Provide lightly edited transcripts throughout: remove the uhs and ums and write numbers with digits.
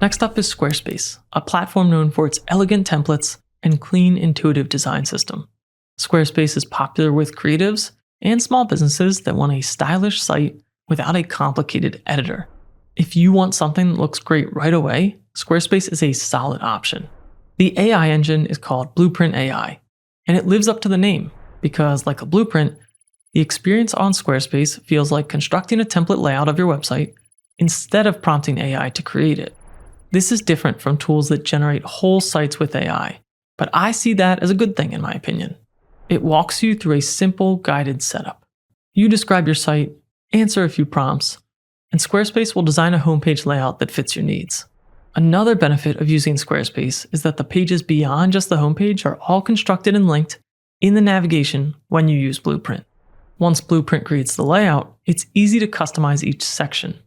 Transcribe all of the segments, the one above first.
Next up is Squarespace, a platform known for its elegant templates and clean, intuitive design system. Squarespace is popular with creatives and small businesses that want a stylish site without a complicated editor. If you want something that looks great right away, Squarespace is a solid option. The AI engine is called Blueprint AI, and it lives up to the name because, like a blueprint, the experience on Squarespace feels like constructing a template layout of your website instead of prompting AI to create it. This is different from tools that generate whole sites with AI, but I see that as a good thing in my opinion. It walks you through a simple guided setup. You describe your site, answer a few prompts, and Squarespace will design a homepage layout that fits your needs. Another benefit of using Squarespace is that the pages beyond just the homepage are all constructed and linked in the navigation when you use Blueprint. Once Blueprint creates the layout, it's easy to customize each section.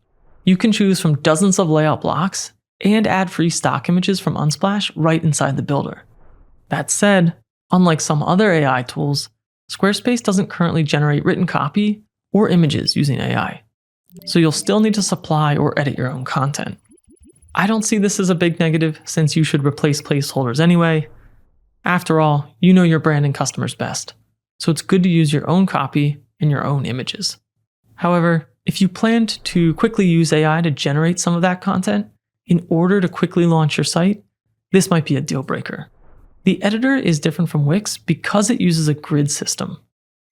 You can choose from dozens of layout blocks and add free stock images from Unsplash right inside the builder. That said, unlike some other AI tools, Squarespace doesn't currently generate written copy or images using AI, so you'll still need to supply or edit your own content. I don't see this as a big negative since you should replace placeholders anyway. After all, you know your brand and customers best, so it's good to use your own copy and your own images. However, if you planned to quickly use AI to generate some of that content in order to quickly launch your site, this might be a deal breaker. The editor is different from Wix because it uses a grid system.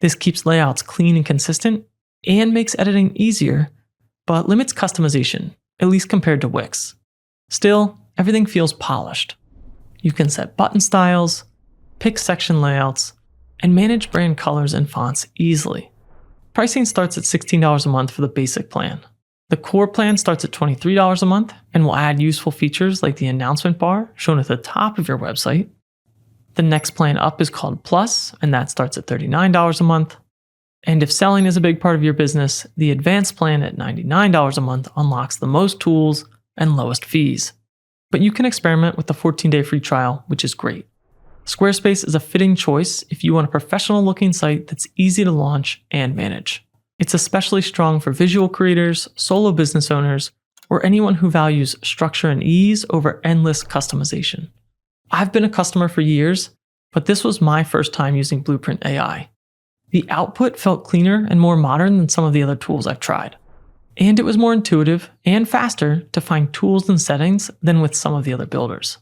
This keeps layouts clean and consistent and makes editing easier, but limits customization, at least compared to Wix. Still, everything feels polished. You can set button styles, pick section layouts, and manage brand colors and fonts easily. Pricing starts at $16 a month for the basic plan. The core plan starts at $23 a month and will add useful features like the announcement bar shown at the top of your website. The next plan up is called Plus, and that starts at $39 a month. And if selling is a big part of your business, the advanced plan at $99 a month unlocks the most tools and lowest fees. But you can experiment with the 14-day free trial, which is great. Squarespace is a fitting choice if you want a professional-looking site that's easy to launch and manage. It's especially strong for visual creators, solo business owners, or anyone who values structure and ease over endless customization. I've been a customer for years, but this was my first time using Blueprint AI. The output felt cleaner and more modern than some of the other tools I've tried. And it was more intuitive and faster to find tools and settings than with some of the other builders.